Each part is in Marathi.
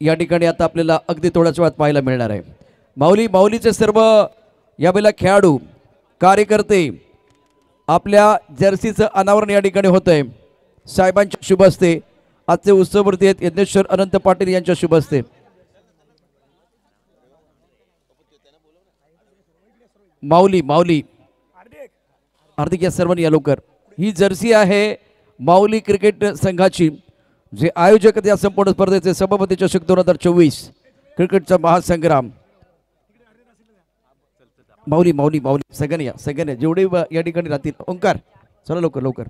या ठिकाणी आता आपल्याला अगदी थोड्याच वेळात पाहायला मिळणार आहे। माऊलीचे सर्व यावेळेला खेळाडू कार्यकर्ते आपल्या जर्सीचं अनावरण या ठिकाणी होतंय साहेबांच्या शुभ हस्ते। आजचे उत्सववर्ती आहेत यज्ञेश्वर अनंत पाटील यांच्या शुभ हस्ते। माऊली हार्दिक या सर्वांनी या लवकर। ही जर्सी आहे माऊली क्रिकेट संघाची, जे आयोजक या संपूर्ण स्पर्धेचे सभापती चषक 2024 क्रिकेटचा महासंग्राम। माऊली सगळ्यांनी जेवढे या ठिकाणी राहतील। ओंकार चला लवकर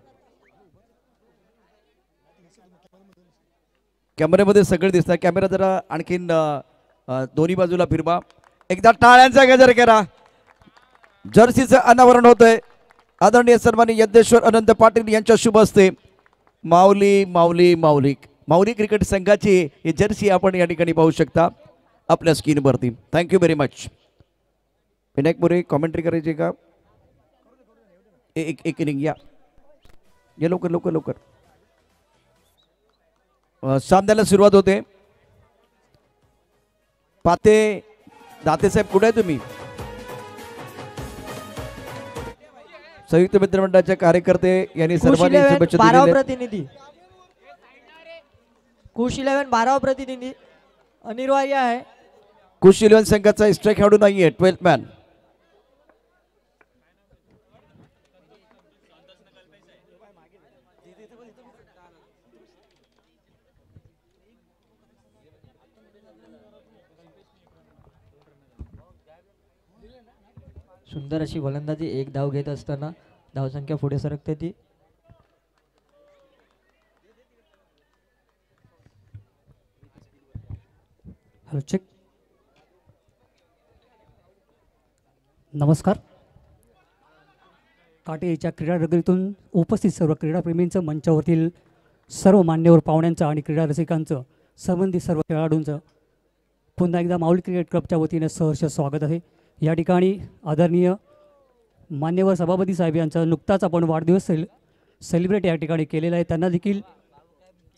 कॅमेऱ्यामध्ये सगळे दिसतात। कॅमेरा जरा आणखीन दोन्ही बाजूला फिरवा। एकदा टाळ्यांचा गजर करा। जर्सीचं अनावरण होतंय आदरणीय सन्माननीय यज्ञेश्वर अनंत पाटील यांच्या शुभ हस्ते। माऊली क्रिकेट संघाची ही जर्सी आपण या ठिकाणी पाहू शकता आपल्या स्क्रीनवरती। Thank you very much. Vinayak More commentary करायची का? एक इनिंग या लवकर सामन्याला सुरुवात होते। पाते दाते साहेब कुठे आहे तुम्ही? संयुक्त मित्र मंडळाचे कार्यकर्ते यांनी सर्वांनी शुभेच्छा दिलेल्या। प्रतिनिधी कुश 11 12 प्रतिनिधी अनिवार्य आहे। कुश 11 संघाचा स्ट्राईक खेळाडू नाहीये 12th मॅन। सुंदर अशी गोलंदाजी, एक धाव घेत असताना धावसंख्या पुढे सरकते ती। चेक। नमस्कार। काटेच्या क्रीडा नगरीतून उपस्थित सर्व क्रीडाप्रेमींचं, मंचावरील सर्व मान्यवर पाहुण्यांचं आणि क्रीडा रसिकांचं, संबंधित सर्व खेळाडूंचं पुन्हा एकदा माऊली क्रिकेट क्लबच्या वतीने सहर्ष स्वागत आहे। या ठिकाणी आदरणीय मान्यवर सभापती साहेब यांचा नुकताच आपण वाढदिवस सेलिब्रेट या ठिकाणी केलेला आहे। त्यांना देखील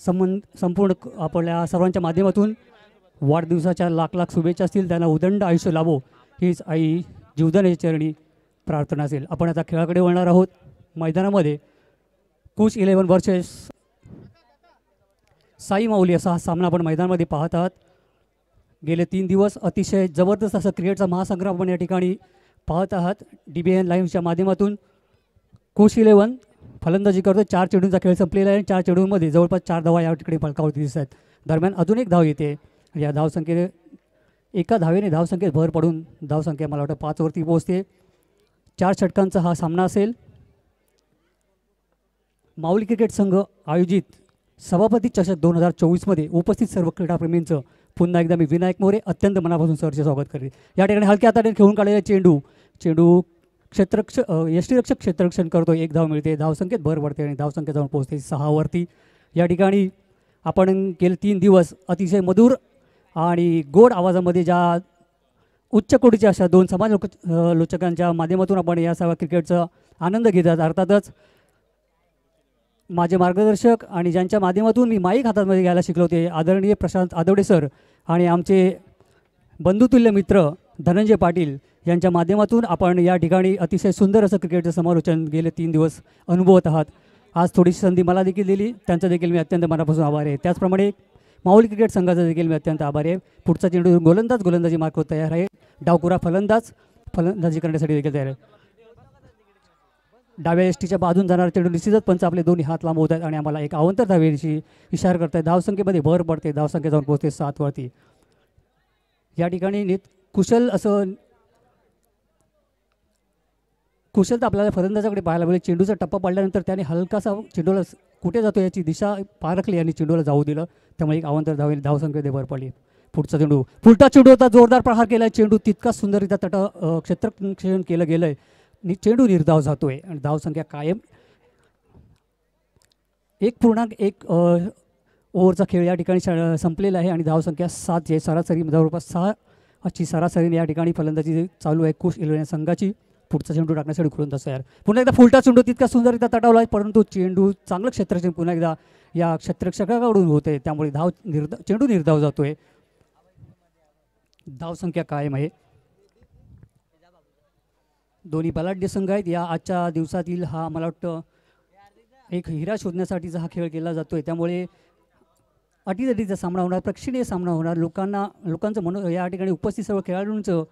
संपूर्ण आपल्या सर्वांच्या माध्यमातून वाढदिवसाच्या लाख शुभेच्छा असतील। त्यांना उदंड आयुष्य लाभो हीच आई जीवदानाच्या चरणी प्रार्थना असेल। आपण आता खेळाकडे वळणार आहोत। मैदानामध्ये कुश 11 वर्सेस साई माऊली असा हा सामना आपण मैदानामध्ये पाहत आहात। गेले 3 दिवस अतिशय जबरदस्त असा क्रिकेटचा महासंग्राम आपण या ठिकाणी पाहत आहात। DBN लाईव्हच्या माध्यमातून कुश 11 फलंदाजी करतो। 4 चेंडूंचा खेळ संपलेला आहे। 4 चेंडूंमध्ये जवळपास 4 धावा या ठिकाणी फलकावरती दिसत आहेत। दरम्यान अजून एक धाव येते। या धावसंख्येने एका धावेने धावसंख्येत भर पडून धावसंख्या मला वाटतं 5 वरती पोहोचते। 4 षटकांचा हा सामना असेल। माऊली क्रिकेट संघ आयोजित सभापती चषक 2024 मध्ये उपस्थित सर्व क्रीडाप्रेमींचं पुन्हा एकदा मी विनायक मोरे अत्यंत मनापासून सहर्ष स्वागत करते। या ठिकाणी हलक्या हाताने खेळून काढलेला चेंडू यष्टीरक्षक क्षेत्ररक्षण करतो। एक धाव मिळते। धावसंख्येत भर पडते आणि धावसंख्या जाऊन पोहोचते 6 वरती। या ठिकाणी आपण गेले 3 दिवस अतिशय मधुर आणि गोड आवाजामध्ये ज्या उच्च कोटीच्या अशा 2 समालोचकांच्या माध्यमातून आपण या सगळ्या क्रिकेटचा आनंद घेतात। अर्थातच माझे मार्गदर्शक आणि ज्यांच्या माध्यमातून मी माईक हातामध्ये घ्यायला शिकलो होते आदरणीय प्रशांत आदवडे सर आणि आमचे बंधुतुल्य मित्र धनंजय पाटील यांच्या माध्यमातून आपण या ठिकाणी अतिशय सुंदर असं क्रिकेटचं समालोचन गेले 3 दिवस अनुभवत आहात। आज थोडीशी संधी मला देखील दिली, त्यांचा देखील मी अत्यंत मनापासून आभारी आहे। त्याचप्रमाणे माऊली क्रिकेट संघाचा देखील मी अत्यंत आभारी आहे। पुढचा चेंडू गोलंदाजी मार्कवर तयार आहे। डावकुरा फलंदाजी करण्यासाठी देखील तयार आहे। डाव्या यष्टीच्या बाजून जाणारा चेंडू निश्चितच पंच आपले दोन्ही हात लांबवत आहेत आणि आम्हाला एक अवंतर धावेची इशारा करत आहे। धावसंख्येमध्ये भर पडते। धावसंख्या जाऊन पोहोचते 7 वरती। या ठिकाणी कुशल तर आपल्याला फलंदाजाकडे पाहायला मिळेल। चेंडूचा टप्पा पडल्यानंतर त्याने हलकासा चेंडूला कुठे जातो याची दिशा पारखली आणि चेंडूला जाऊ दिलं, त्यामुळे एक अवंतर धावेने धावसंख्येमध्ये भर पडली। पुढचा चेंडू फुलटा चेंडू होता, जोरदार प्रहार केला। चेंडू तितका सुंदररित्या क्षेत्ररक्षण केलं गेलंय। चेंडू निर्धाव जातोय आणि धावसंख्या कायम 1.1 ओव्हरचा खेळ या ठिकाणी संपलेला आहे आणि धावसंख्या 7 आहे। सरासरी जवळपास 6 सरासरीने या ठिकाणी फलंदाजी चालू आहे कुश 11 संघाची। पुढचा चेंडू टाकण्यासाठी गोलंदाज तयार। पुन्हा एकदा फुलटा चेंडू तितका सुंदररित्या तटावला आहे, परंतु चेंडू चांगलं क्षेत्ररक्षण पुन्हा एकदा या क्षेत्ररक्षकाकडून होते, त्यामुळे चेंडू निर्धाव जातोय। धावसंख्या कायम आहे. दोन्ही बलाढ्य संघ आहेत. या आजच्या दिवसातील हा मला वाटतं एक हिरा शोधण्यासाठीचा हा खेळ केला जातोय, त्यामुळे अटीतटीचा सामना होणार, प्रेक्षणीय सामना होणार. लोकांचं या ठिकाणी उपस्थित सर्व खेळाडूंचं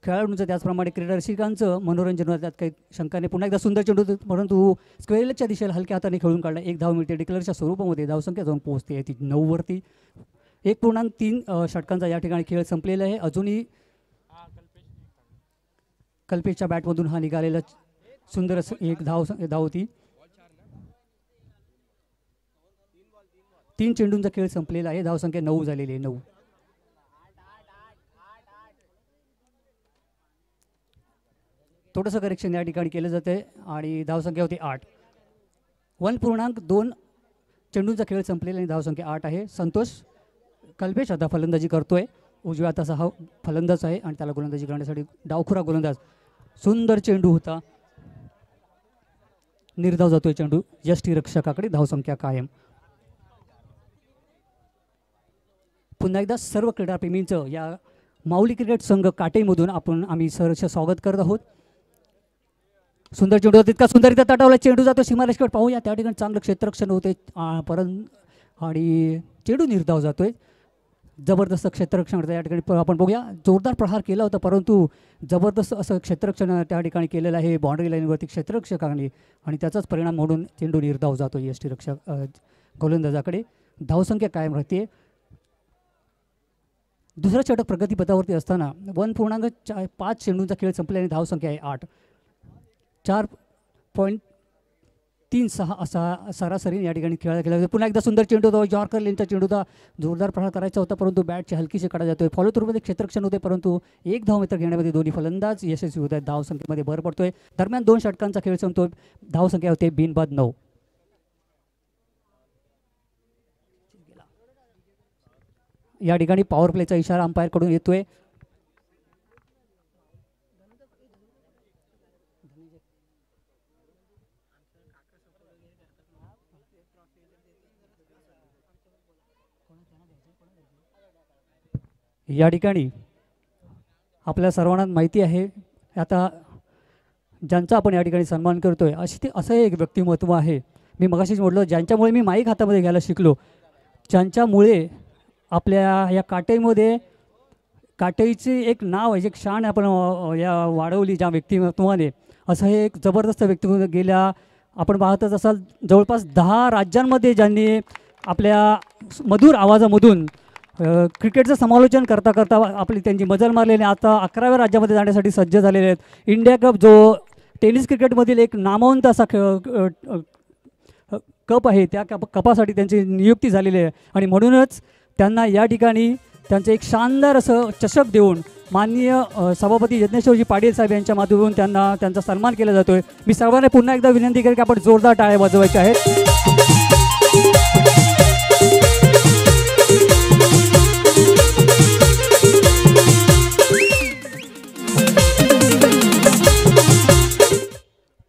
खेळाडूंचं त्याचप्रमाणे क्रीडा रसिकांचं मनोरंजन होतं, त्यात काही शंका नाही. पुन्हा एकदा सुंदर चेंडू होतं, परंतु स्क्वेअरच्या दिशेला हलक्या हाताने खेळून काढला. एक धाव मिळते. डिक्लेअरच्या स्वरूपामध्ये धावसंख्या जाऊन पोहोचते ती 9 वरती. 1.3 षटकांचा या ठिकाणी खेळ संपलेला आहे. अजूनही कल्पेशच्या बॅटमधून हा निघालेला सुंदर एक धाव होती. 3 चेंडूंचा खेळ संपलेला आहे. धावसंख्या 9 झालेली आहे. 9. थोडंसं करेक्शन या ठिकाणी केलं जातं आणि धावसंख्या होती 8. 1.2 चेंडूंचा खेळ संपलेला आणि धावसंख्या 8 आहे. संतोष कल्पेश आता फलंदाजी करतोय. उजव्या हाताचा हा फलंदाज आहे आणि त्याला गोलंदाजी करण्यासाठी डावखुरा गोलंदाज. सुंदर चेंडू होता. निर्धाव जातोय चेंडू यष्टीरक्षकाकडे. धावसंख्या कायम. पुन्हा एकदा सर्व क्रीडाप्रेमींचं या माऊली क्रिकेट संघ काटेमधून आम्ही सहर्ष स्वागत करत आहोत. सुंदर चेंडू तितका सुंदररित्या तटावला चेंडू जातो सीमारेषेकडे. पाहूया त्या ठिकाणी चांगलं क्षेत्ररक्षण होते आणि चेंडू निर्धाव जातोय. जबरदस्त क्षेत्ररक्षण या ठिकाणी आपण बघूया. जोरदार प्रहार केला होता, परंतु जबरदस्त असं क्षेत्ररक्षण त्या ठिकाणी केलेलं आहे बाउंड्री लाईनवरती क्षेत्ररक्षकांनी आणि त्याचाच परिणाम म्हणून चेंडू निर्धाव जातो यष्टीरक्षक गोलंदाजाकडे. धावसंख्या कायम राहते. दुसरा षटक प्रगतीपथावरती असताना 1.5 चेंडूंचा खेळ संपल्याने धावसंख्या आहे 8. 4.36 असा सरासरी या ठिकाणी खेळायला केला जातो. पुन्हा एकदा सुंदर चेंडू होता. जॉर्कर लेनचा चेंडू होता. जोरदार प्रहार करायचा होता, परंतु बॅटची हलकीशी काढा जातोय. फॉलो थ्रूमध्ये क्षेत्ररक्षण होते, परंतु एक धाव मित्र घेण्यामध्ये दोन्ही फलंदाज यशस्वी होत आहेत. धावसंख्येमध्ये भर पडतोय. दरम्यान 2 षटकांचा खेळ संपतो. धावसंख्या होते बिनबाद 9. या ठिकाणी पॉवर प्लेचा इशारा अंपायरकडून येतोय. या ठिकाणी आपल्या सर्वांना माहिती आहे, आता ज्यांचा आपण या ठिकाणी सन्मान करतोय असं एक व्यक्तिमत्व आहे. मी मगाशीच म्हटलं, ज्यांच्यामुळे मी माईक हातामध्ये घ्यायला शिकलो, ज्यांच्यामुळे आपल्या या काटेईचे एक नाव आहे, एक शान आपण या वाढवली ज्या व्यक्तिमत्वाने. असं हे एक जबरदस्त व्यक्तिमत्व गेल्या आपण पाहतच असाल जवळपास 10 राज्यांमध्ये ज्यांनी आपल्या मधुर आवाजामधून क्रिकेटचं समालोचन करता करता त्यांची मजल मारलेली. आता 11व्या राज्यामध्ये जाण्यासाठी सज्ज झालेले आहेत. इंडिया कप जो टेनिस क्रिकेटमधील एक नामवंत असा कप आहे, त्या कपासाठी त्यांची नियुक्ती झालेली आहे आणि म्हणूनच त्यांना या ठिकाणी त्यांचं एक शानदार असं चषक देऊन माननीय सभापती यज्ञेश्वरजी पाटील साहेब यांच्या माध्यमातून त्यांचा सन्मान केला जातोय. मी सर्वांना पुन्हा एकदा विनंती करेन की आपण जोरदार टाळ्या वाजवायच्या आहेत.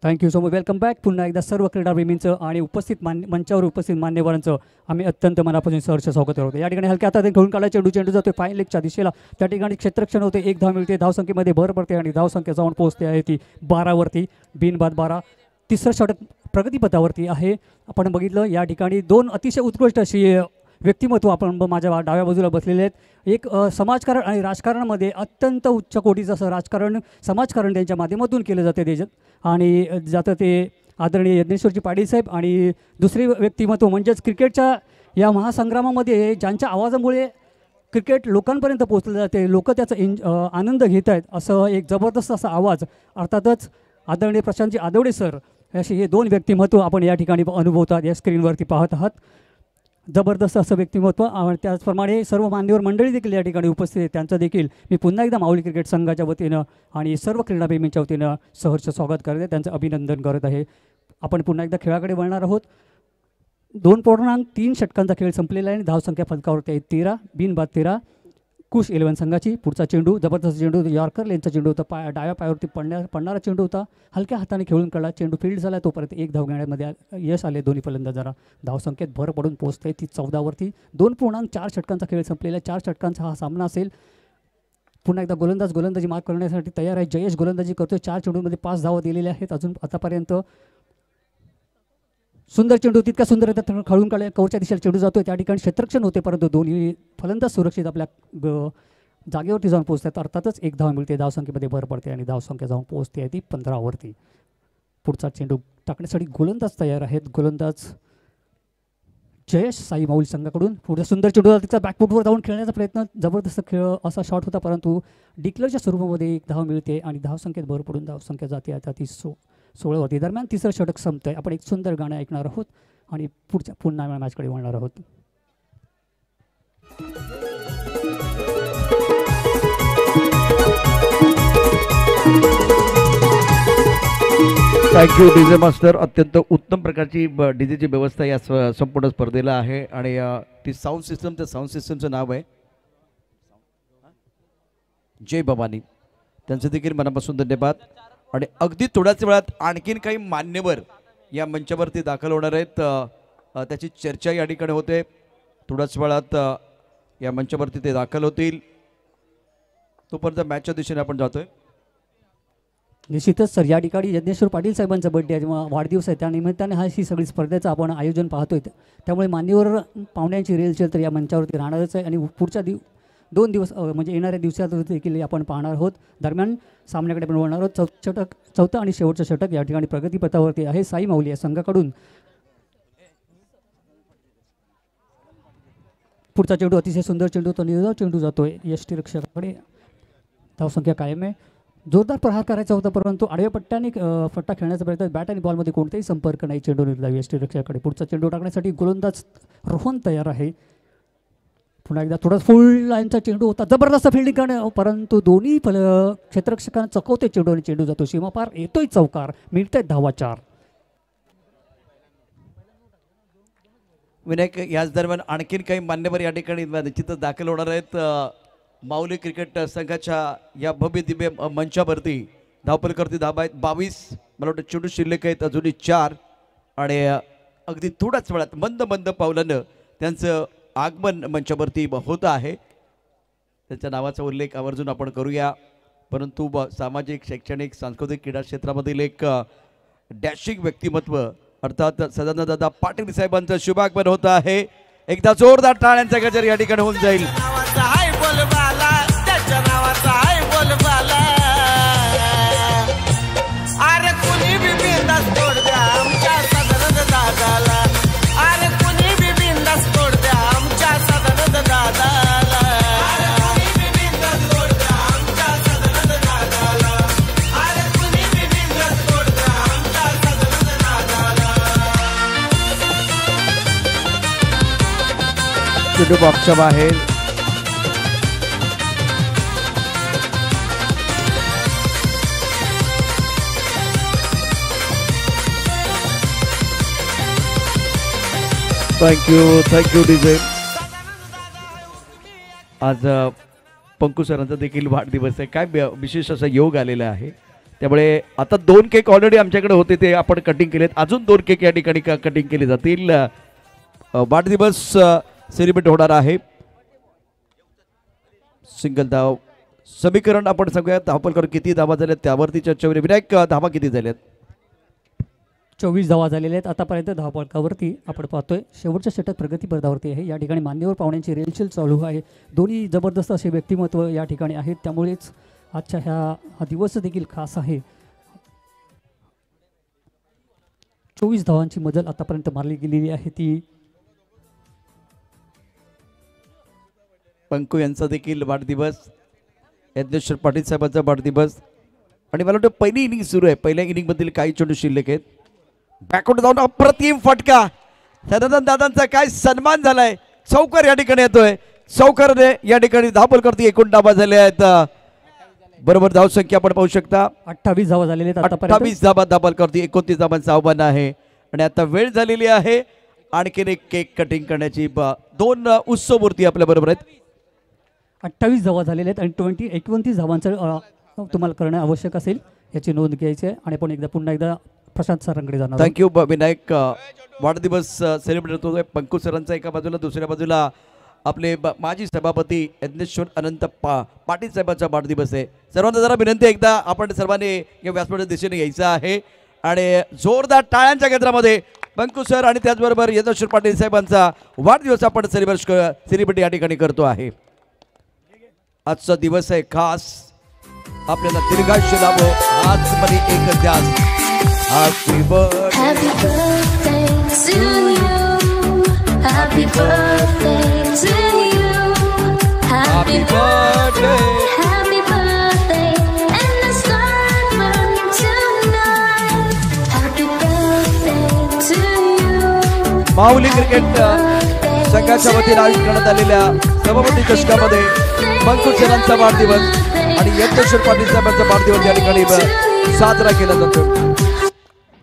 Thank you so much. Welcome back. पुन्हा एकदा सर्व क्रीडाप्रेमींचं आणि मंचावर उपस्थित मान्यवरांचं आम्ही अत्यंत मनापासून सहर्ष स्वागत करतो. या ठिकाणी हलक्या हातात घेऊन काढला चेंडू जातो फाईन लेगच्या दिशेला. त्या ठिकाणी क्षेत्ररक्षण होते. 1 धाव मिळते. धावसंख्येमध्ये भर पडते आणि धावसंख्या जाऊन पोहोचते आहे ती 12 वरती. बिनबाद 12. तिसरं षटक प्रगतीपथावरती आहे. आपण बघितलं या ठिकाणी 2 अतिशय उत्कृष्ट अशी व्यक्तिमत्व आपण माझ्या डाव्या बाजूला बसलेले आहेत. एक समाजकारण आणि राजकारणामध्ये अत्यंत उच्च कोटीचं असं समाजकारण त्यांच्या माध्यमातून केलं जाते देशात आणि जातं ते आदरणीय यज्ञेश्वरजी पाटील साहेब. आणि दुसरे व्यक्तिमत्व म्हणजेच क्रिकेटच्या या महासंग्रामामध्ये ज्यांच्या आवाजामुळे क्रिकेट लोकांपर्यंत पोहोचलं जाते, लोक त्याचा आनंद घेत आहेत, असं एक जबरदस्त असा आवाज अर्थातच आदरणीय प्रशांतजी आदवडे सर असे हे 2 व्यक्तिमत्व आपण या ठिकाणी अनुभवतात, या स्क्रीनवरती पाहत आहात. जबरदस्त असं व्यक्तिमत्व आणि त्याचप्रमाणे सर्व मान्यवर मंडळी देखील या ठिकाणी उपस्थित आहेत. त्यांचं देखील मी पुन्हा एकदा माऊली क्रिकेट संघाच्या वतीनं आणि सर्व क्रीडाप्रेमींच्या वतीनं सहर्ष स्वागत करत आहे, त्यांचं अभिनंदन करत आहे. आपण पुन्हा एकदा खेळाकडे वळणार आहोत. 2.3 षटकांचा खेळ संपलेला आहे आणि धावसंख्या फलकावरती आहे 13. बिनबाद 13. कुश 11 संघाची. पुढचा चेंडू जबरदस्त चेंडू, यॉर्कर लेनचा चेंडू होता, डाव्या पायावरती पडणारा चेंडू होता, हलक्या हाताने खेळून काढला, चेंडू फील्ड झाला. तोपर्यंत एक धाव घेण्यामध्ये यश आले दोन्ही फलंदाजांना. धावसंख्येत भर पडून पोहोचते ती 14वरती. 2.4 षटकांचा खेळ संपलेला, 4 षटकांचा हा सामना असेल. पुन्हा एकदा गोलंदाजी मार्क करण्यासाठी तयार आहे. जयेश गोलंदाजी करतोय, 4 चेंडूंमध्ये 5 धावा दिलेल्या आहेत अजून आतापर्यंत. सुंदर चेंडू, तितका सुंदर खेळून काढला, कवच्या दिशेला चेंडू जातोय. त्या ठिकाणी क्षेत्ररक्षण होते, परंतु दोन्ही फलंदाज सुरक्षित आपल्या जागेवरती जाऊन पोहोचतात. अर्थातच एक धाव मिळते, धावसंख्येमध्ये भर पडते आणि धावसंख्या जाऊन पोहोचते आहे ती 15वरती. पुढचा चेंडू टाकण्यासाठी गोलंदाज तयार आहेत. गोलंदाज जयेश साई माऊली संघाकडून. पुढे सुंदर चेंडू, तिचा बॅकफुटवर जाऊन खेळण्याचा प्रयत्न, जबरदस्त खेळ असा शॉट होता, परंतु डिक्लेअरच्या स्वरूपामध्ये एक धाव मिळते आणि धावसंख्येत भर पडून धावसंख्या जाते आता ती 16वरती. दरम्यान तिसरं षटक संपतंय. आपण एक सुंदर गाणं ऐकणार आहोत आणि पुन्हा मॅचकडे वळणार आहोत. Thank you DJ master. अत्यंत उत्तम प्रकारची डीजेची व्यवस्था या संपूर्ण स्पर्धेला आहे आणि ती साऊंड सिस्टम, त्या साऊंड सिस्टमचं नाव आहे जय भवानी. त्यांचं देखील मनापासून धन्यवाद. आणि अगदी थोड्याच वेळात आणखीन काही मान्यवर या मंचावरती दाखल होणार आहेत, त्याची चर्चा या ठिकाणी होते. थोड्याच वेळात या मंचावरती ते दाखल होतील. तोपर्यंत मॅचच्या दिशेने आपण जातोय. निश्चितच सर, या ठिकाणी यज्ञेश्वर पाटील साहेबांचा बड्डे आहे, वाढदिवस आहे, त्यानिमित्ताने ही सगळी स्पर्धेचं आपण आयोजन पाहतोय. त्यामुळे मान्यवर पाहुण्यांची रेलचेल तर या मंचावरती राहणारच आहे आणि पुढच्या 2 दिवस म्हणजे येणाऱ्या दिवसात देखील आपण पाहणार आहोत. दरम्यान सामन्याकडे आपण वळणार आहोत. चौथं आणि शेवटचं षटक या ठिकाणी प्रगतीपथावरती आहे साई माऊली या संघाकडून. पुढचा चेंडू अतिशय सुंदर चेंडू, तो निर्धाव चेंडू जातोय यष्टीरक्षकाकडे. धावसंख्या कायम आहे. जोरदार प्रहार करायचा होता, परंतु आडव्या पट्ट्याने फट्टा खेळण्याचा प्रयत्न, बॅट आणि बॉलमध्ये कोणताही संपर्क नाही. चेंडू निर्धाव यष्टीरक्षकाकडे. पुढचा चेंडू टाकण्यासाठी गोलंदाज रोहन तयार आहे. पुन्हा एकदा थोडा फुल लाईनचा चेंडू होता, जबरदस्त फिल्डिंग करणे, परंतु दोन्ही क्षेत्ररक्षकांना चकवते चेंडू आणि चेंडू जातो सीमापार. येतोय चौकार, मिळतोय धावा 4. विनायक, याच दरम्यान आणखीन काही मान्यवर या ठिकाणी निश्चितच दाखल होणार आहेत. माऊली क्रिकेट संघाच्या या भव्य दिव्य मंचावरती धावपल करते धावा आहेत 22. मला वाटतं चेंडू शिल्लक आहेत अजूनही 4 आणि अगदी थोड्याच वेळात मंद मंद पावलानं त्यांचं आगमन मंचावरती होत आहे. त्यांच्या नावाचा उल्लेख आवर्जून आपण करूया. परंतु सामाजिक, शैक्षणिक, सांस्कृतिक, क्रीडा क्षेत्रामधील एक डॅशिंग व्यक्तिमत्व अर्थात सदानंददादा पाटील साहेबांचं शुभागमन होत आहे. एकदा जोरदार टाळ्यांचा गजर या ठिकाणी होऊन जाईल. अरे कुणी बी बिंदास तोड द्या आमच्या सदानंद दादाला. अरे कुणी बी बिंदास तोड द्या आमच्या सदानंद दादाला. अरे कुणी बी बिंदास तोड द्या आमच्या सदानंद दादाला. अरे कुणी बी बिंदास तोड द्या आमच्या सदानंद दादाला. चेंडू बॉक्सच्या बाहेर. Thank you DJ. आज पंकू सरांचा देखील वाढदिवस आहे. काय विशेष असा योग आलेला आहे. त्यामुळे आता 2 केक ऑलरेडी आमच्याकडे होते, ते आपण कटिंग केलेत. अजून 2 केक या ठिकाणी कटिंग केले जातील. वाढदिवस सेलिब्रेट होणार आहे. सिंगल धाव समीकरण आपण सगळ्यात धावपलकर किती धावा झाल्यात त्यावरती चर्चा होईल. विनायक, धावा किती झाल्यात? 24 धावा झालेल्या आहेत आतापर्यंत धावपलकावरती. आपण पाहतोय शेवटच्या षटक प्रगतीपथावरती आहे. या ठिकाणी मान्यवर पाहुण्यांची रेलचेल चालू आहे. दोन्ही जबरदस्त असे व्यक्तिमत्व या ठिकाणी आहेत, त्यामुळेच आजच्या हा दिवस देखील खास आहे. 24 धावांची मजल आतापर्यंत मारली गेलेली आहे. ती पंकू यांचा देखील वाढदिवस, यज्ञेश्वर पाटील साहेबांचा वाढदिवस. आणि मला वाटतं पहिली इनिंग सुरू आहे. पहिल्या इनिंगमधील काही चेंडू शिल्लक आहेत. बॅकवर्ड जाऊन अप्रतिम फटका. सदानंद दादांचा काय सन्मान झालाय. चौकार या ठिकाणी येतोय. चौकारने या ठिकाणी धावपल करते. 19 धावा झाल्या आहेत. बरोबर धाव संख्या आपण पाहू शकता. 28 धावा झालेल्या आहेत आतापर्यंत. 28 धावा धावपल करते. 29 धावांचं आव्हान आहे आणि आता वेळ झालेली आहे आणखीन एक केक कटिंग करण्याची. 2 उत्सव मूर्ती आपल्या बरोबर आहेत. 28 धावा झालेल्या आहेत आणि 29 धावांचं तुम्हाला करणं आवश्यक असेल, याची नोंद घ्यायची आहे. आणि पण पुन्हा एकदा प्रशांत सरांकडे जाणार. थँक्यू विनायक. वाढदिवस सेलिब्रेट होतोय पंकू सरांचा एका बाजूला, दुसऱ्या बाजूला आपले माजी सभापती यज्ञेश्वर अनंत पाटील साहेबांचा वाढदिवस आहे. सर्वांना जरा विनंती, एकदा आपण सर्वांनी या व्यासपीठाच्या दिशेने यायचं आहे आणि जोरदार टाळ्यांच्या केंद्रामध्ये पंकू सर आणि त्याचबरोबर यज्ञेश्वर पाटील साहेबांचा वाढदिवस आपण सेलिब्रेट या ठिकाणी करतो आहे. आजचा दिवस आहे खास, आपल्याला दीर्घायुष्य लाभो आज मध्ये एक ध्यास. Happy birthday to you. Happy birthday to you. Happy birthday. Happy birthday. And the sun burning tonight. Happy birthday to you. Mauli cricket संघाच्या वतीने आयोजित करण्यात आलेल्या सभापती चषकामध्ये पंकू सरांचा वाढदिवस आणि यज्ञेश्वर पाटील साहेबांचा वाढदिवस या ठिकाणी साजरा केला जातो.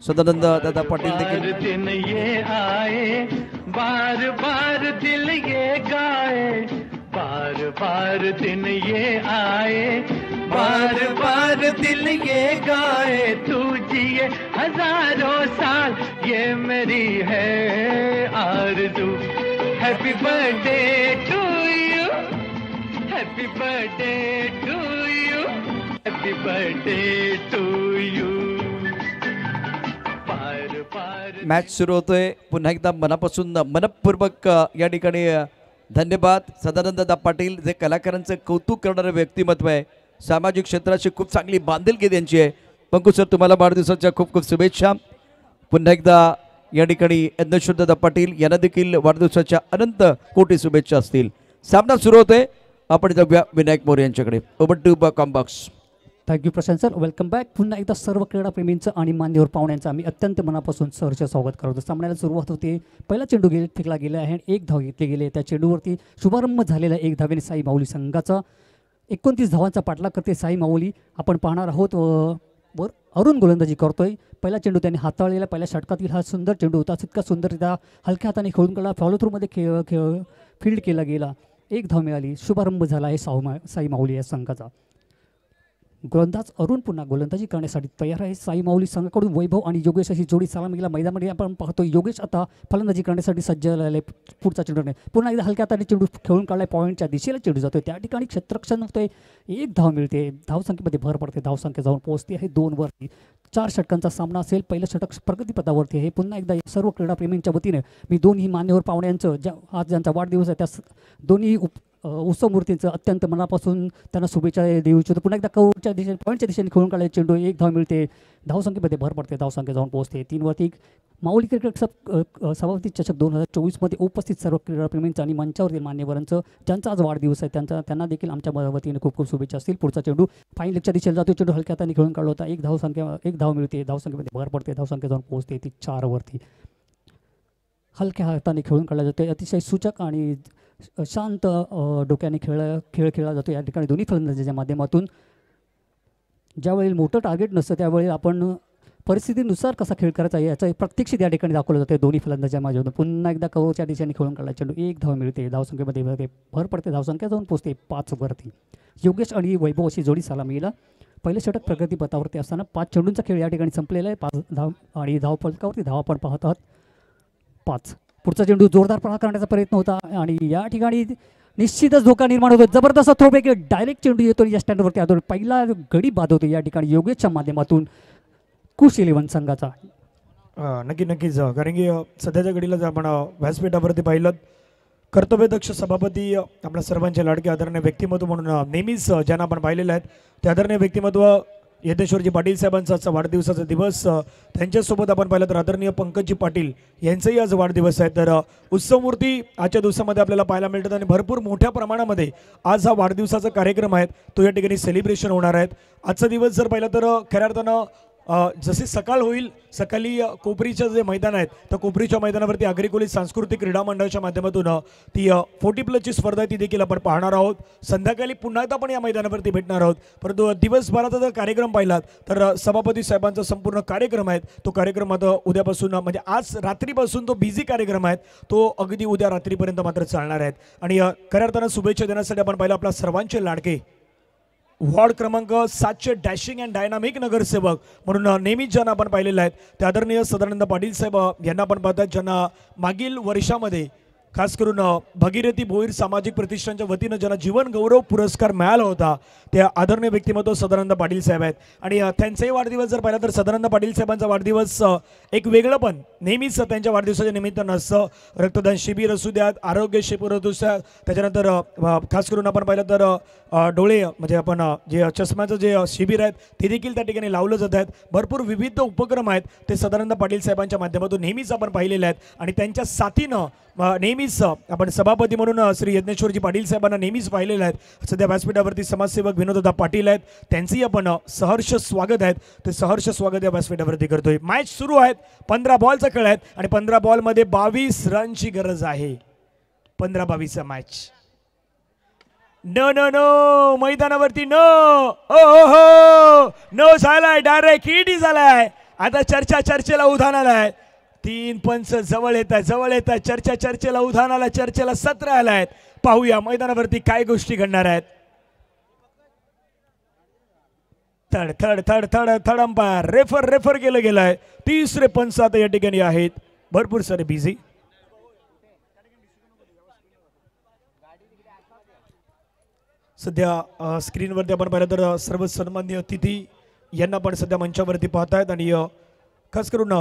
सदानंद दादा पाटील देखील दिन ये आए, बार बार दिल ये गाए, बार बार दिन ये आए, बार बार दिल ये गाए, तू जिए हजारों साल ये मेरी है आरज़ू. Happy birthday to you, happy birthday to you, happy birthday to you. Match सुरू होतोय. पुन्हा एकदा मनापासून मनपूर्वक या ठिकाणी धन्यवाद. सदानंद दादा पाटील जे कलाकारांचं कौतुक करणारे व्यक्तिमत्व आहे, सामाजिक क्षेत्राची खूप चांगली बांधिलकी त्यांची आहे. पंकू सर, तुम्हाला वाढदिवसाच्या खूप खूप शुभेच्छा. पुन्हा एकदा या ठिकाणी यज्ञेश्वर दादा पाटील यांना देखील वाढदिवसाच्या अनंत कोटी शुभेच्छा असतील. सामना सुरू होतोय. आपण जाऊया विनायक मोरे यांच्याकडे. Over to Combox. Thank you Prashant sir, welcome back. पुन्हा एकदा सर्व क्रीडाप्रेमींचं आणि मान्यवर पाहुण्यांचं आम्ही अत्यंत मनापासून सहर्ष स्वागत करतो. सामन्याला सुरुवात होते. पहिला चेंडू फेकला गेला आहे आणि 1 धाव घेतली गेली. त्या चेंडूवरती शुभारंभ झालेला 1 धावेने साई माऊली संघाचा 29 धावांचा पाठलाग करते साई माऊली. आपण पाहणार आहोत वर अरुण गोलंदाजी करतोय. पहिला चेंडू त्यांनी हाताळलेला, पहिल्या षटकातील हा सुंदर चेंडू होता. तितका सुंदररित्या हलक्या हाताने खेळून गेला, फॉलो थ्रूमध्ये फील्ड केला गेला. 1 धाव मिळाली. शुभारंभ झाला आहे साई माऊली या संघाचा. गोलंदाज अरुण पुन्हा गोलंदाजी करण्यासाठी तयार आहे. साई माऊली संघाकडून वैभव आणि योगेश अशी जोडी सलामीला मैदानामध्ये आपण पाहतो. योगेश आता फलंदाजी करण्यासाठी सज्ज झालेला आहे. पुढचा चेंडू नाही, पुन्हा एकदा हलक्या हाताने चेंडू खेळून काढलाय. पॉईंटच्या दिशेला चेंडू जातोय. त्या ठिकाणी क्षेत्ररक्षण होतोय. 1 धाव मिळते. धावसंख्येमध्ये भर पडते. धावसंख्या जाऊन पोहोचते आहे 2 वरती. 4 षटकांचा सामना असेल. पहिलं षटक प्रगतीपथावरती आहे. पुन्हा एकदा सर्व क्रीडाप्रेमींच्या वतीने मी दोन्ही मान्यवर पाहुण्यांचं आज ज्यांचा वाढदिवस आहे त्या दोन्ही उत्सव मूर्तींचं अत्यंत मनापासून त्यांना शुभेच्छा देऊ इच्छितो. पुन्हा एकदा कवरच्या दिशेने पॉईंटच्या दिशेने खेळून काढले चेंडू. 1 धाव मिळते. धावसंख्येमध्ये भर पडते. धावसंख्या जाऊन पोहोचते 3 वरती. माऊली क्रिकेट सभापती चषक 2024मध्ये उपस्थित सर्व क्रीडाप्रेमींचं आणि मंचावरील मान्यवरांचं ज्यांचा आज वाढदिवस आहे त्यांना देखील आमच्या वतीने खूप खूप शुभेच्छा असतील. पुढचा चेंडू फाईन लेगच्या दिशेला जातो. चेंडू हलक्या हाताने खेळून काढला होता. 1 धाव मिळते. धावसंख्येमध्ये भर पडते. धावसंख्या जाऊन पोहोचते ती 4 वरती. हलक्या हाताने खेळून काढला जातो. अतिशय सूचक आणि शांत डोक्याने खेळ खेळला जातो. या ठिकाणी दोन्ही फलंदाजाच्या माध्यमातून ज्यावेळी मोठं टार्गेट नसतं त्यावेळी आपण परिस्थितीनुसार कसा खेळ करायचा याचं प्रात्यक्षिक या ठिकाणी दाखवलं जातं दोन्ही फलंदाजाच्या माध्यमातून. पुन्हा एकदा कव्हरच्या दिशेने खेळून काढला चेंडू. 1 धाव मिळते. धावसंख्येमध्ये भर पडते. धावसंख्या जाऊन पोहोचते 5 वरती. योगेश आणि वैभव अशी जोडी सलामीला. पहिलं षटक प्रगतीपथावरती असताना 5 चेंडूंचा खेळ या ठिकाणी संपलेला आहे. 5 धाव आणि धावफलकावरती धाव आपण पाहत आहात 5. पुढचा चेंडू जोरदार प्रहार करण्याचा प्रयत्न होता आणि या ठिकाणी निश्चितच धोका निर्माण होतो. जबरदस्त थ्रोबॅक डायरेक्ट चेंडू येतो या स्टँडवरती आतो. पहिला गडी बाद होतो या ठिकाणी योगेशच्या माध्यमातून कुश 11 संघाचा. नक्कीच कारण की सध्याच्या घडीला जर आपण व्यासपीठावरती पाहिलं कर्तव्यदक्ष सभापती आपल्या सर्वांचे लाडके आदरणीय व्यक्तिमत्व म्हणून नेहमीच ज्यांना आपण पाहिलेलं आहेत ते आदरणीय व्यक्तिमत्व यज्ञेश्वरजी पाटील साहेबांचा आजचा वाढदिवसाचा दिवस. त्यांच्यासोबत आपण पाहिलं तर आदरणीय पंकजी पाटील यांचाही आज वाढदिवस आहे. तर उत्सवमूर्ती आजच्या दिवसामध्ये आपल्याला पाहायला मिळतात आणि भरपूर मोठ्या प्रमाणामध्ये आज हा वाढदिवसाचा कार्यक्रम आहे तो या ठिकाणी सेलिब्रेशन होणार आहेत. आजचा दिवस जर पाहिलं तर खऱ्या अर्थानं जसे सकाळ होईल सकाळी कोपरीचं जे मैदान आहे त्या कोपरीच्या मैदानावरती आगरी कोळी सांस्कृतिक क्रीडा मंडळाच्या माध्यमातून ती 40+ स्पर्धा आहे ती देखील आपण पाहणार आहोत. संध्याकाळी पुन्हा एकदा आपण या मैदानावरती भेटणार आहोत. परंतु दिवसभराचा जर कार्यक्रम पाहिलात तर सभापती साहेबांचा संपूर्ण कार्यक्रम आहे तो कार्यक्रम आता उद्यापासून म्हणजे आज रात्रीपासून तो बिझी कार्यक्रम आहे तो अगदी उद्या रात्रीपर्यंत मात्र चालणार आहेत. आणि खऱ्या अर्थानं शुभेच्छा देण्यासाठी आपण पाहिलं आपला सर्वांचे लाडके वॉर्ड क्रमांक 7चे डॅशिंग अँड डायनामिक नगरसेवक म्हणून नेहमीच ज्यांना आपण पाहिलेलं आहेत ते आदरणीय सदानंद पाटील साहेब यांना आपण पाहतात ज्यांना मागील वर्षामध्ये खास करून भगीरथी भोईर सामाजिक प्रतिष्ठानच्या वतीनं ज्यांना जीवन गौरव पुरस्कार मिळाला होता त्या आदरणीय व्यक्तिमत्व सदानंद पाटील साहेब आहेत. आणि त्यांचाही वाढदिवस जर पाहिला तर सदानंद पाटील साहेबांचा वाढदिवस एक वेगळं पण नेहमीच त्यांच्या वाढदिवसाच्या निमित्तानं असं रक्तदान शिबिर असू द्यात आरोग्य शिबिर असू द्यात त्याच्यानंतर खास करून आपण पाहिलं तर डोळे म्हणजे आपण जे चष्म्याचं जे शिबिर आहेत ते देखील त्या ठिकाणी लावलं जात आहेत. भरपूर विविध उपक्रम आहेत ते सदानंद पाटील साहेबांच्या माध्यमातून नेहमीच आपण पाहिलेले आहेत. आणि त्यांच्या साथीनं नेहमीच आपण सभापती म्हणून श्री यज्ञेश्वरजी पाटील साहेबांना नेहमीच पाहिलेलं आहे. सध्या व्यासपीठावरती समाजसेवक विनोददा पाटील आहेत त्यांचंही आपण सहर्ष स्वागत आहेत ते सहर्ष स्वागत या व्यासपीठावरती करतोय. मॅच सुरू आहेत 15 बॉलचा खेळ आहेत आणि 15 बॉलमध्ये 22 रनची गरज आहे. 15-22 मॅच नो नो नो मैदानावरती नो ओ हो नो झालाय डायरेक्ट हिट झालाय. आता चर्चेला उधाण आलाय 3 पंच जवळ येत आहे चर्चेला उधाण आला चर्चेला सत्र आलाय. पाहूया मैदानावरती काय गोष्टी घडणार आहेत. थड थड थड थड थड अंपायर रेफर केलं गेलंय. 3रे पंच आता या ठिकाणी आहेत भरपूर सारे बिझी. सध्या स्क्रीनवरती आपण पाहिलं तर सर्व सन्माननीय अतिथी यांना पण सध्या मंचावरती पाहतायत आणि खास करून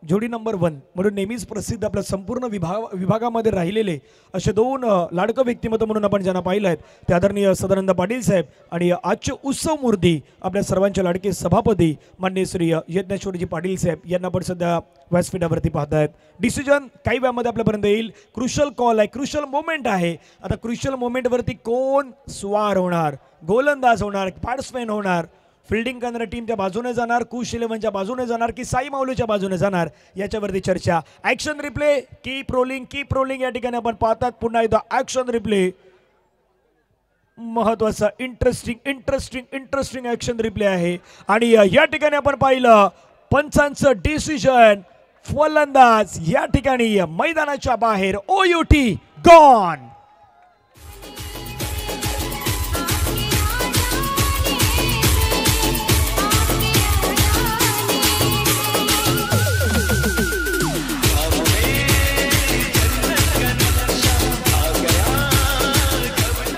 जोडी नंबर 1 म्हणून नेहमीच प्रसिद्ध आपल्या संपूर्ण विभागामध्ये राहिलेले असे 2 लाडकं व्यक्तिमत्व म्हणून आपण ज्यांना पाहिलं आहेत ते आदरणीय सदानंद पाटील साहेब आणि आजचे उत्सव मूर्ती आपल्या सर्वांचे लाडके सभापती माननीय श्री यज्ञेश्वरजी पाटील साहेब यांना पण सध्या व्यासपीठावरती पाहतायत. डिसिजन काही वेळामध्ये आपल्यापर्यंत येईल. क्रुशल कॉल आहे क्रुशल मोमेंट आहे. आता क्रुशल मोमेंटवरती कोण स्वार होणार गोलंदाज होणार बॅट्समॅन होणार फिल्डिंग करणाऱ्या टीमच्या बाजूने जाणार कुश 11च्या बाजूने जाणार की साई माऊलीच्या बाजूने जाणार याच्यावरती चर्चा. ऍक्शन रिप्ले कीप रोलिंग या ठिकाणी आपण पाहतात पुन्हा एकदा ऍक्शन रिप्ले महत्वाचा इंटरेस्टिंग ऍक्शन रिप्ले आहे. आणि या ठिकाणी आपण पाहिलं पंचांचं डिसिजन फलंदाज या ठिकाणी मैदानाच्या बाहेर OUT गॉन.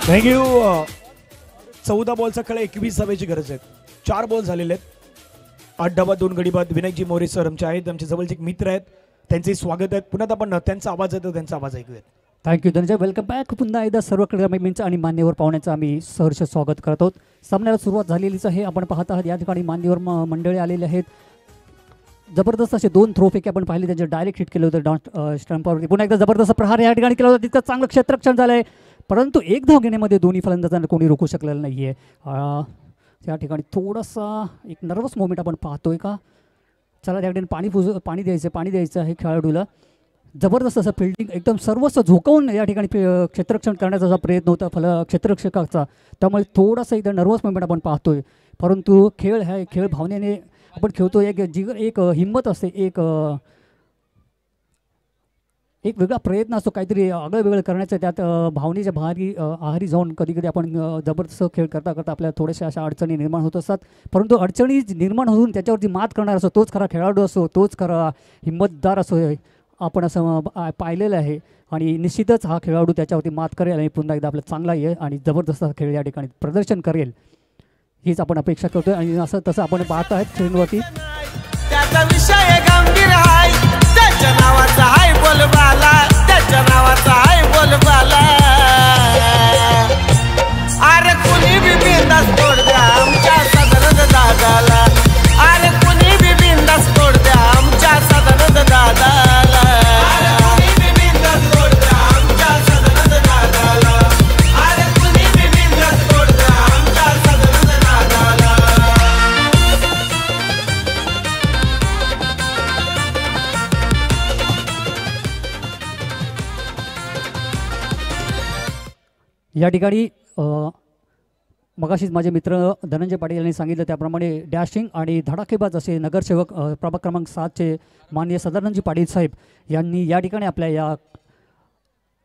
थँक्यू. 14 बॉलचा खेळ 21 धावेची गरज आहे. 4 बॉल झालेले आहेत. 8 धावा 2 गडी बाद. विनायकजी मोरे सर आमचे आहेत आमचे जवळचे एक मित्र आहेत त्यांचे स्वागत आहेत. पुन्हा आपण त्यांचा आवाज येतो त्यांचा आवाज ऐकूयात. थँक्यू धनंजय. Welcome back. पुन्हा एकदा सर्व क्रीडाप्रेमींचं आणि मान्यवर पाहुण्यांचं आम्ही सहर्ष स्वागत करत आहोत. सामन्याला सुरुवात झालेलीच आहे. आपण पाहत आहात या ठिकाणी मान्यवर मंडळी आलेले आहेत. जबरदस्त असे 2 थ्रोपैकी आपण पाहिले त्यांचे डायरेक्ट हिट केलं होतं स्टंपावरती. पुन्हा एकदा जबरदस्त प्रहार या ठिकाणी केला होता. तितकं चांगलं क्षेत्ररक्षण झालं आहे परंतु 1 धाव घेण्यामध्ये दोन्ही फलंदाजांना कोणी रोखू शकलेलं नाही आहे. त्या ठिकाणी थोडासा एक नर्वस मोमेंट आपण पाहतोय का. चला त्या ठिकाणी पाणी द्यायचं आहे खेळाडूला. जबरदस्त असं फिल्डिंग एकदम सर्वस्व झोकवून या ठिकाणी क्षेत्ररक्षण करण्याचा जो प्रयत्न होता क्षेत्ररक्षकाचा त्यामुळे थोडासा एकदा नर्वस मोमेंट आपण पाहतोय. परंतु खेळ भावनेने आपण खेळतो. एक हिंमत असते एक वेगळा प्रयत्न असतो काहीतरी आगळं वेगळं करण्याचा. त्यात भावनेच्या आहारी जाऊन कधी आपण जबरदस्त खेळ करता आपल्याला थोड्याशा अशा अडचणी निर्माण होत असतात. परंतु अडचणी निर्माण होऊन त्याच्यावरती मात करणार असतो तोच खरा खेळाडू असतो तोच खरा हिंमतदार असो आपण असं पाहिलेलं आहे. आणि निश्चितच हा खेळाडू त्याच्यावरती मात करेल आणि पुन्हा एकदा आपला चांगला आहे आणि जबरदस्त खेळ या ठिकाणी प्रदर्शन करेल हीच आपण अपेक्षा करतोय. आणि तसं आपण पाहत आहेत स्क्रीनवरती त्याचा विषय गंभीर आहे त्याच्या नावाचा आहे बोलबाला त्याच्या नावाचा आहे बोलबाला. अरे कुणी बी बिंदास तोड द्या आमच्या सदानंद दादाला. अरे कुणी बी बिंदास तोड द्या आमच्या सदानंद दादाला. अरे कुणी बी बिंदास तोड द्या आमच्या सदानंद दादाला. अरे कुणी बी बिंदास तोड द्या आमच्या सदानंद दादाला. या ठिकाणी मगाशीच माझे मित्र धनंजय पाटील यांनी सांगितलं त्याप्रमाणे डॅशिंग आणि धडाकेबाज असे नगरसेवक प्रभाग क्रमांक 7चे माननीय सदानंदजी पाटील साहेब यांनी या ठिकाणी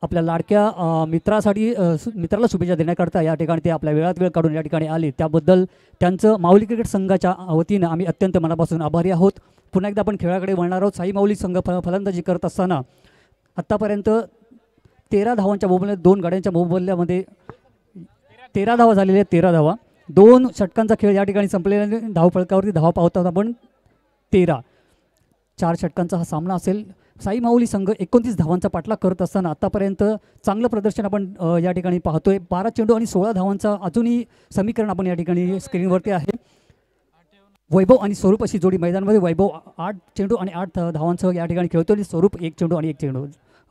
आपल्या लाडक्या मित्राला शुभेच्छा देण्याकरता या ठिकाणी ते आपल्या वेळात वेळ काढून या ठिकाणी आले, त्याबद्दल त्यांचं माऊली क्रिकेट संघाच्या वतीनं आम्ही अत्यंत मनापासून आभारी आहोत. पुन्हा एकदा आपण खेळाकडे वळणार आहोत. साई माऊली संघ फलंदाजी करत असताना आत्तापर्यंत 13 धावांच्या मोबदल्यात 2 गाड्यांच्या मोबदल्यामध्ये 13 धावा झालेल्या आहेत. 13 धावा 2 षटकांचा खेळ या ठिकाणी संपलेला. धावफलकावरती धावा पावतात आपण 13. 4 षटकांचा हा सामना असेल. साई माऊली संघ 29 धावांचा पाठलाग करत असताना आतापर्यंत चांगलं प्रदर्शन आपण या ठिकाणी पाहतोय. 12 चेंडू आणि 16 धावांचा अजूनही समीकरण आपण या ठिकाणी स्क्रीनवरती आहे. वैभव आणि स्वरूप अशी जोडी मैदानामध्ये. वैभव 8 चेंडू आणि 8 धावांसह या ठिकाणी खेळतोय आणि स्वरूप 1 चेंडू आणि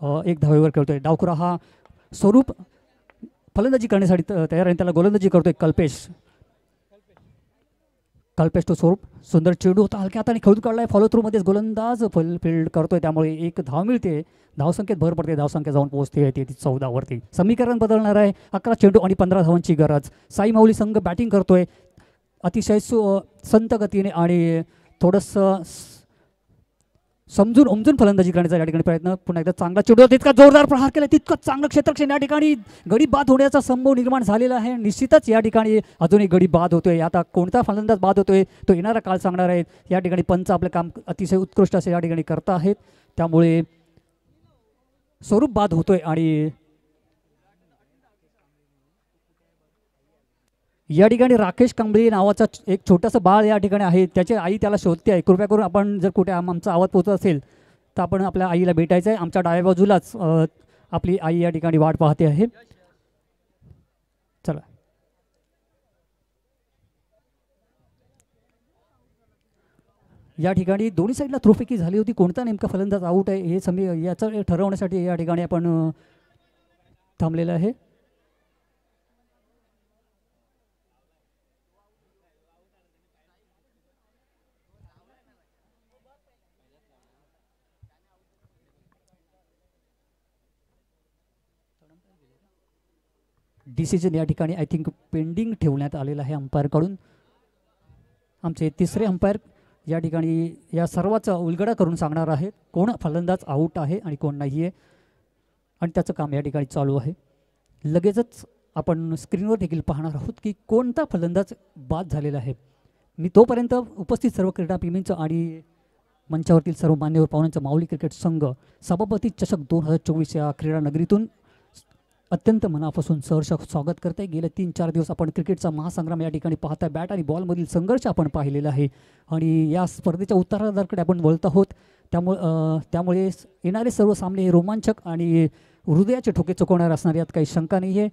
1 धावेवर खेळतोय. डावखुरा हा स्वरूप फलंदाजी करण्यासाठी तयार आहे. त्याला गोलंदाजी करतोय कल्पेश तो स्वरूप. सुंदर चेंडू होता, हलक्या हाताने खेळून काढलाय. फॉलो थ्रू मध्येच गोलंदाज फील्ड करतोय, त्यामुळे 1 धाव मिळते. धावसंख्येत भर पडते. धावसंख्या जाऊन पोहोचते 14 वरती. समीकरण बदलणार आहे. 11 चेंडू आणि 15 धावांची गरज. साई माऊली संघ बॅटिंग करतोय अतिशय संत गतीने आणि थोडंसं समजून उमजून फलंदाजी करण्याचा या ठिकाणी प्रयत्न. पुन्हा एकदा चांगला चेंडू, तितका जोरदार प्रहार केला, तितकं चांगलं क्षेत्ररक्षण. या ठिकाणी गडी बाद होण्याचा संभव निर्माण झालेला आहे. निश्चितच या ठिकाणी अजूनही गडी बाद होतोय. आता कोणता फलंदाज बाद होतोय तो येणारा काळ सांगणार आहे. या ठिकाणी पंच आपलं काम अतिशय उत्कृष्ट असे या ठिकाणी करत आहेत, त्यामुळे स्वरूप बाद होतोय. आणि या ठिकाणी राकेश कांबळे नावाचा एक छोटंसं बाळ या ठिकाणी आहे. त्याची आई त्याला शोधते आहे. कृपया करून आपण जर कुठे आमचा आवाज पोहोचत असेल तर आपण आपल्या आईला भेटायचं आहे. आमच्या डाव्या बाजूलाच आपली आई या ठिकाणी वाट पाहते आहे. चला, या ठिकाणी दोन्ही साईडला थ्रोफेकी झाली होती. कोणता नेमका फलंदाज आऊट आहे हे याचं ठरवण्यासाठी या ठिकाणी आपण थांबलेलं आहे. डिसिजन या ठिकाणी आय थिंक पेंडिंग ठेवण्यात आलेलं आहे अंपायरकडून. आमचे तिसरे अंपायर या ठिकाणी या सर्वाचा उलगडा करून सांगणार आहेत कोण फलंदाज आऊट आहे आणि कोण नाही आहे, आणि त्याचं काम या ठिकाणी चालू आहे. लगेचच आपण स्क्रीनवर देखील पाहणार आहोत की कोणता फलंदाज बाद झालेला आहे. मी तोपर्यंत उपस्थित सर्व क्रीडाप्रेमींचं आणि मंचावरतील सर्व मान्यवर पाहुण्यांचं माऊली क्रिकेट संघ सभापती चषक 2024 या क्रीडा नगरीतून अत्यंत मनापासून सहर्ष स्वागत करते. गेले 3-4 दिवस आपण क्रिकेटचा महासंग्राम या ठिकाणी पाहता. बॅट आणि बॉलमधील संघर्ष आपण पाहिलेला आहे आणि या स्पर्धेच्या उत्तरार्धाकडे आपण वळत आहोत. त्यामुळे येणारे सर्व सामने हे रोमांचक आणि हृदयाचे ठोके चुकवणारे असणार, यात काही शंका नाही आहे.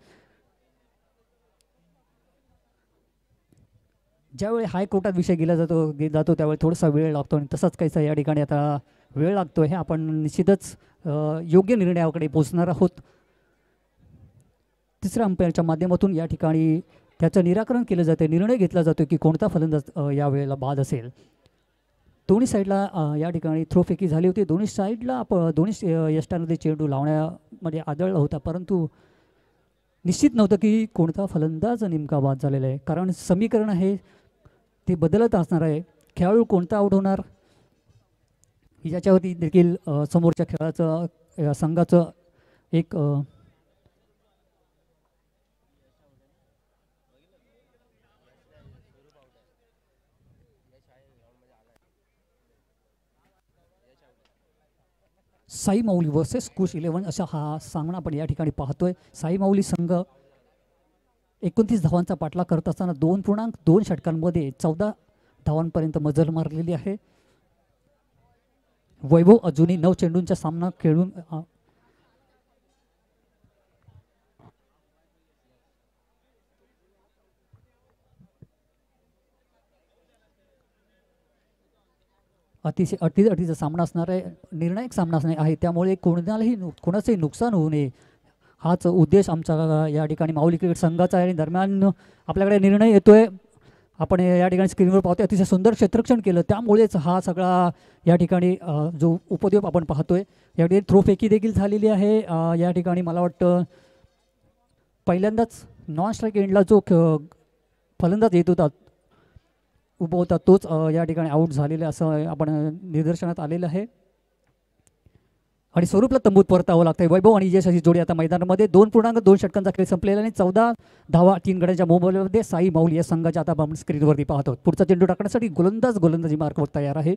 ज्यावेळी हायकोर्टात विषय गेला जातो त्यावेळी थोडासा वेळ लागतो आणि तसाच काहीसा या ठिकाणी आता वेळ लागतो आहे. आपण निश्चितच योग्य निर्णयाकडे पोहोचणार आहोत. तिसऱ्या अंपायरच्या माध्यमातून या ठिकाणी त्याचं निराकरण केलं जाते. निर्णय घेतला जातो की कोणता फलंदाज या वेळेला बाद असेल. दोन्ही साईडला या ठिकाणी थ्रोफेकी झाली होती. दोन्ही साईडला दोन्ही यष्टांमध्ये चेंडू लावण्यामध्ये आदळला होता, परंतु निश्चित नव्हतं की कोणता फलंदाज नेमका बाद झालेला आहे, कारण समीकरण आहे ते बदलत असणार आहे. खेळाडू कोणता आऊट होणार याच्यावरती देखील समोरच्या खेळाचं संघाचं एक साई माऊली वर्सेस कुश 11 असा हा सामना आपण या ठिकाणी पाहतोय. साई माऊली संघ 29 धावांचा पाठलाग करत असताना 2.2 षटकांमध्ये 14 धावांपर्यंत मजल मारलेली आहे. वैभव अजूनही 9 चेंडूंचा सामना खेळून अतिशय अटीचा सामना असणार आहे. निर्णायक सामना असणार आहे, त्यामुळे कोणाचंही नुकसान होऊ नये हाच उद्देश आमचा या ठिकाणी माऊली क्रिकेट संघाचा आहे. आणि दरम्यान आपल्याकडे निर्णय येतोय, आपण या ठिकाणी स्क्रीनवर पाहतोय. अतिशय सुंदर क्षेत्ररक्षण केलं, त्यामुळेच हा सगळा या ठिकाणी जो उपद्व्याप आपण पाहतोय. या ठिकाणी थ्रोफेकी देखील झालेली आहे. या ठिकाणी मला वाटतं पहिल्यांदाच नॉन स्ट्राईक एंडला जो फलंदाज येत होता उभा होता तोच या ठिकाणी आऊट झालेला असं आपण निदर्शनात आलेलं आहे आणि स्वरूपला तंबूत परतावं लागतंय. वैभव आणि यश अशी जोडी आता मैदानामध्ये 2.2 षटकांचा खेळ संपलेला आणि 14 धावा 3 गड्यांच्या मोबाईलमध्ये साई माऊली या संघाच्या आता आपण स्क्रीनवरती पाहतो. पुढचा चेंडू टाकण्यासाठी गोलंदाजी मार्कवर तयार आहे.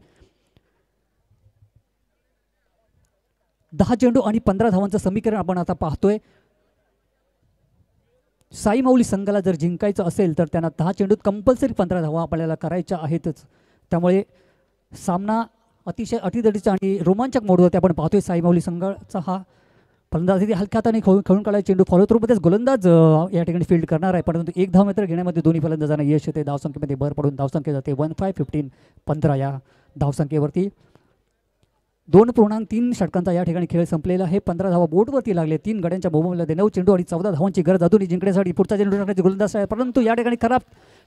10 चेंडू आणि 15 धावांचं समीकरण आपण आता पाहतोय. साई माऊली संघाला जर जिंकायचं असेल तर त्यांना 10 चेंडूत कंपल्सरी 15 धावा आपल्याला करायच्या आहेतच. त्यामुळे सामना अतिशय अटीतटीचा आणि रोमांचक मोडवरती आपण पाहतोय. साई माऊली संघाचा हा फलंदाज हलक्या हाताने खेळून काढायला चेंडू फॉलो थ्रूमध्येच गोलंदाज या ठिकाणी फील्ड करणार आहे, परंतु 1 धाव मात्र घेण्यामध्ये दोन्ही फलंदाजांना यश येते. धावसंख्येमध्ये भर पडून धावसंख्या जाते 15 या धावसंख्येवरती. 2.3 षटकांचा या ठिकाणी खेळ संपलेला आहे. 15 धावा बोर्डवरती लागले. 3 गड्यांच्या मोबाईलमध्ये 9 चेंडू आणि 14 धावांची गरज अजूनही जिंकण्यासाठी पुढचा चेंडू टाकण्याची गोलंदाज आहे, परंतु या ठिकाणी खराब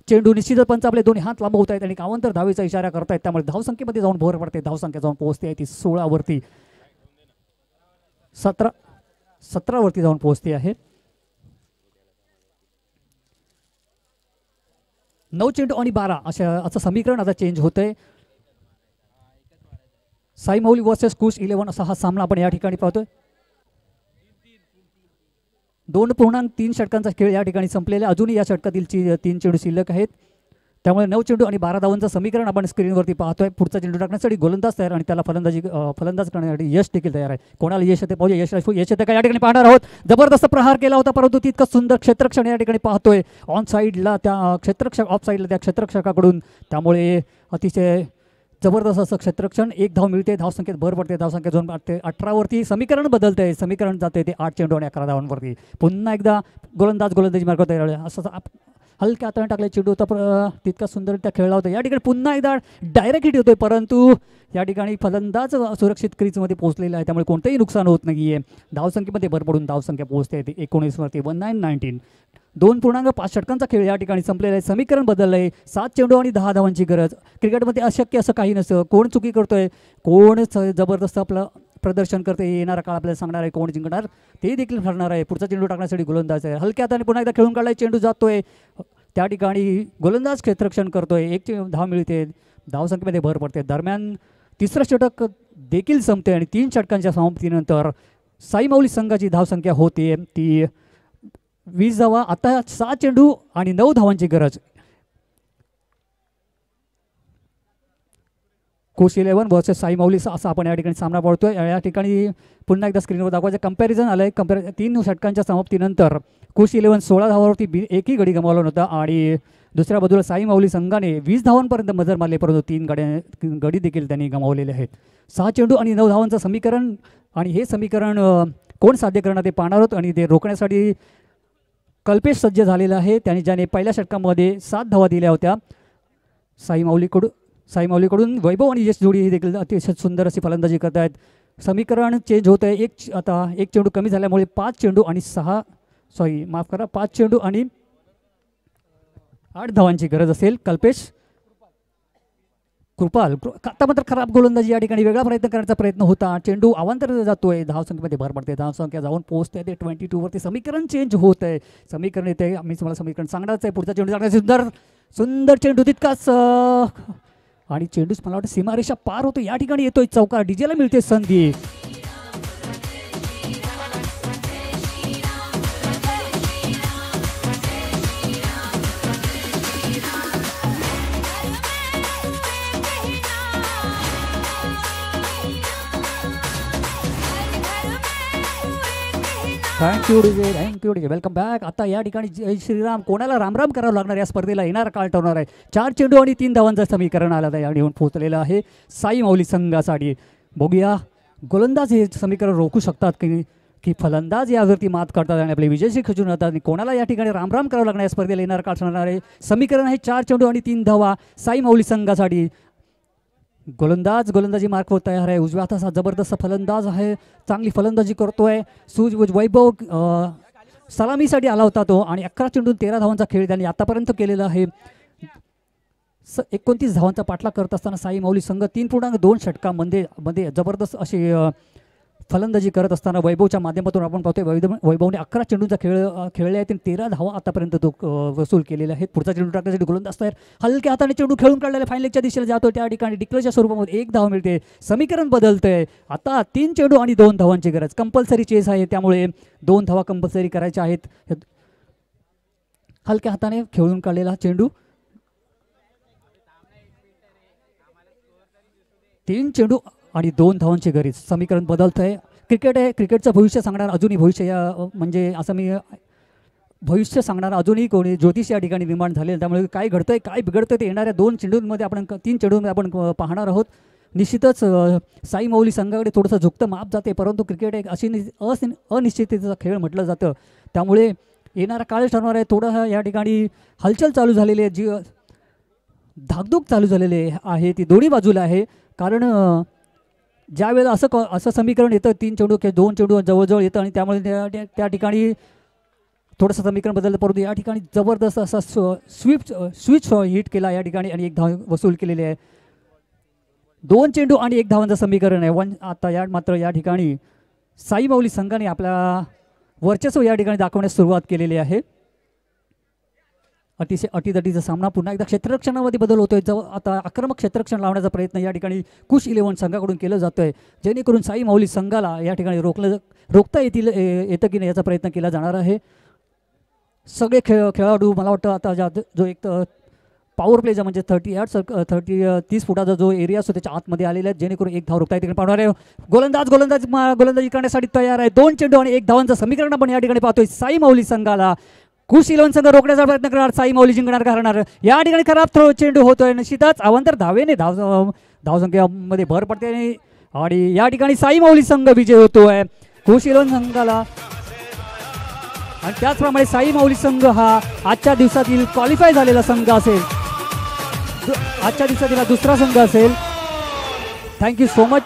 चेंडू निश्चितच पंच आपले दोन्ही हात लांबवत आहेत आणि कावंतर धावेचा इशारा करतायत. त्यामुळे धावसंख्येमध्ये जाऊन भर पडते. धावसंख्या जाऊन पोहोचते आहे ती 16 वरती 17 वरती जाऊन पोहोचते आहे. 9 चेंडू आणि 12 असं समीकरण आता चेंज होतंय. साई माऊली वर्सेस कुश 11 असा हा सामना आपण या ठिकाणी पाहतोय. 2.3 षटकांचा खेळ या ठिकाणी संपलेला. अजूनही या षटकातील 3 चेंडू शिल्लक आहेत. त्यामुळे 9 चेंडू आणि 12 धावांचं समीकरण आपण स्क्रीनवरती पाहतोय. पुढचा चेंडू टाकण्यासाठी गोलंदाज तयार आणि त्याला फलंदाज करण्यासाठी यश देखील तयार आहे. कोणाला यश येते पाहूया. यश येते का या ठिकाणी पाहणार आहोत. जबरदस्त प्रहार केला होता, परंतु तितकं सुंदर क्षेत्ररक्षण या ठिकाणी पाहतोय ऑन साईडला त्या क्षेत्ररक्षक ऑफ साईडला त्या क्षेत्ररक्षकाकडून. त्यामुळे अतिशय जबरदस्त असं क्षेत्ररक्षण. 1 धाव मिळते. धावसंख्येत भर पडते. धावसंख्या जाऊन 18 वरती समीकरण बदलते. समीकरण जाते ते 8 चेंडू आणि 11 धावांवरती. पुन्हा एकदा गोलंदाजी मार्ग तयार असं हलक्या हाताने टाकले चेंडू होता, तितका सुंदररित्या खेळला होता. या ठिकाणी पुन्हा एकदा डायरेक्ट हिट होतोय, परंतु या ठिकाणी फलंदाज सुरक्षित क्रीजमध्ये पोहोचलेला आहे, त्यामुळे कोणतंही नुकसान होत नाहीये. धावसंख्येमध्ये भर पडून धावसंख्या पोहोचते 19 वरती 19. 2.5 षटकांचा खेळ या ठिकाणी संपलेला आहे. समीकरण बदललं आहे. 7 चेंडू आणि 10 धावांची गरज. क्रिकेटमध्ये अशक्य असं काही नसतं. कोण चुकी करतोय, कोण जबरदस्त आपलं प्रदर्शन करते, येणारा काळ आपल्याला सांगणार आहे कोण जिंकणार ते देखील ठरणार आहे. पुढचा चेंडू टाकण्यासाठी गोलंदाज आहे. हलक्या हाताने पुन्हा एकदा खेळून काढलाय. चेंडू जातोय त्या ठिकाणी गोलंदाज क्षेत्ररक्षण करतोय. 1 धाव मिळते. धावसंख्येमध्ये भर पडते. दरम्यान तिसरं षटक देखील संपते आणि 3 षटकांच्या समाप्तीनंतर साई माऊली संघाची धावसंख्या होते ती 20 धावा. आता 6 चेंडू आणि 9 धावांची गरज. कोश 11 वर्सेस साई माऊली असा आपण या ठिकाणी सामना पाहतोय. या ठिकाणी पुन्हा एकदा स्क्रीनवर दाखवायचं कम्पॅरिझन आलंय. 3 षटकांच्या समाप्तीनंतर कोश 11 16 धावांवरती एकही गडी गमावला नव्हता आणि दुसऱ्या बाजूला साई माऊली संघाने 20 धावांपर्यंत मजर मारले, परंतु 3 गडी देखील त्यांनी गमावलेले आहेत. 6 चेंडू आणि 9 धावांचं समीकरण आणि हे समीकरण कोण साध्य करणार ते पाहणार आहोत आणि ते रोखण्यासाठी कल्पेश सज्ज झालेला आहे. ज्याने पहिल्या षटकामध्ये 7 धावा दिल्या होत्या. साई माऊलीकडून वैभव आणि यश जोडी देखील अतिशय सुंदर अशी फलंदाजी करत आहेत. समीकरण चेंज होत आहे. आता एक चेंडू कमी झाल्यामुळे 5 चेंडू आणि 5 चेंडू आणि 8 धावांची गरज असेल. कल्पेश कृपाल आता मात्र खराब गोलंदाजी या ठिकाणी वेगळा प्रयत्न करण्याचा प्रयत्न होता. चेंडू अवांतर जातोय. धावसंख्येमध्ये भर पडते. धावसंख्या जाऊन पोहोचते ते 22 वरती. समीकरण चेंज होत आहे. समीकरण येते. मी तुम्हाला समीकरण सांगणारच आहे. पुढचा चेंडू टाकण्याचा सुंदर चेंडू तितकाच आणि चेंडूच मला वाटतं सीमारेषा पार होतो. या ठिकाणी येतोय चौकार. डीजेला मिळते संधी. Thank you DJ welcome back. आता या ठिकाणी जय श्रीराम कोणाला रामराम करावं लागणार या स्पर्धेला येणारा काळ ठरणार आहे. 4 चेंडू आणि 3 धावांचं समीकरण आलं या येऊन पोहोचलेलं आहे साई माऊली संघासाठी. बघूया गोलंदाज हे समीकरण रोखू शकतात की फलंदाज यावरती मात करतात आणि आपले विजयशी खचून जातात आणि कोणाला या ठिकाणी रामराम करावं लागणार या स्पर्धेला येणारा काळ ठरणार आहे. समीकरण आहे 4 चेंडू आणि 3 धावा साई माऊली संघासाठी. गोलंदाजी मार्कवर तयार आहे. उजव्या हाताचा जबरदस्त फलंदाज आहे. चांगली फलंदाजी करतोय. वैभव सलामीसाठी आला होता तो आणि 11 चेंडून 13 धावांचा खेळ त्यांनी आतापर्यंत केलेला आहे. 29 धावांचा पाठलाग करत असताना साई माऊली संघ 3.2 षटकांमध्ये जबरदस्त अशी फलंदाजी करत असताना वैभवच्या माध्यमातून आपण पाहतोय वैभवने 11 चेंडूंचा खेळले आहेत, 13 धावा आतापर्यंत तो वसूल केलेला आहे. पुढचा चेंडू टाकण्यासाठी गोलंदाज तयार, हलक्या हाताने चेंडू खेळून काढलेला फायनलच्या दिशेला जातो. त्या ठिकाणी डिक्लेअरच्या स्वरूपामध्ये 1 धाव मिळते. समीकरण बदलतंय. आता 3 चेंडू आणि 2 धावांची गरज. कंपल्सरी चेस आहे, त्यामुळे 2 धावा कंपल्सरी करायच्या आहेत. हलक्या हाताने खेळून काढलेला चेंडू. 3 चेंडू आणि 2 धावांची गरज. समीकरण बदलत आहे. क्रिकेट आहे, क्रिकेटचं भविष्य सांगणार अजूनही भविष्य या म्हणजे असं मी भविष्य सांगणार अजूनही कोणी ज्योतिष या ठिकाणी निर्माण झाले. त्यामुळे काय घडतंय काय बिघडतंय ते येणाऱ्या 2 चेंडूंमध्ये आपण 3 चेंडूंमध्ये आपण पाहणार आहोत. निश्चितच साई माऊली संघाकडे थोडंसं झुकतं माप जाते, परंतु क्रिकेट एक अशी अनिश्चिततेचा खेळ म्हटलं जातं. त्यामुळे येणारा काळ ठरणार आहे. थोडं या ठिकाणी हलचल चालू झालेली आहे, जी धाकधूक चालू झालेली आहे ती दोन्ही बाजूला आहे. कारण ज्या वेळेला असं समीकरण येतं 3 चेंडू किंवा 2 चेंडू जवळजवळ येतं आणि त्यामुळे त्या ठिकाणी थोडंसं समीकरण बदललं, परंतु या ठिकाणी जबरदस्त असा स्विच हिट केला या ठिकाणी आणि 1 धाव वसूल केलेली आहे. 2 चेंडू आणि 1 धावांचं समीकरण आहे. आता मात्र या ठिकाणी साई माऊली संघाने आपला वर्चस्व या ठिकाणी दाखवण्यास सुरुवात केलेली आहे. अतिशय अटीतटीचा सामना. पुन्हा एकदा क्षेत्ररक्षणामध्ये बदल होतोय. आता आक्रमक क्षेत्ररक्षण लावण्याचा प्रयत्न या ठिकाणी कुश 11 संघाकडून केलं जातोय, जेणेकरून साई माऊली संघाला या ठिकाणी रोखता येतं की नाही याचा प्रयत्न केला जाणार आहे. सगळे खेळाडू मला वाटतं आता जो एक पॉवर प्लेचा म्हणजे 30 फुटाचा जो एरिया असतो त्याच्या आतमध्ये आलेला आहे, जेणेकरून 1 धाव रोखता येते. पाहणार आहे गोलंदाजी करण्यासाठी तयार आहे. 2 चेंडू आणि 1 धावांचं समीकरण आपण या ठिकाणी पाहतोय. साई माऊली संघाला कुश 11 संघ रोखण्याचा प्रयत्न करणार, साई माऊली जिंकणार करणार. या ठिकाणी खराब चेंडू होतोय. निश्चितच अवांतर धावेने धावसंख्येमध्ये भर पडते आणि या ठिकाणी साई माऊली संघ विजय होतोय कुश 11 संघाला. आणि त्याचप्रमाणे साई माऊली संघ हा आजच्या दिवसातील क्वालिफाय झालेला संघ असेल, आजच्या दिवसातील दुसरा संघ असेल. Thank you so much.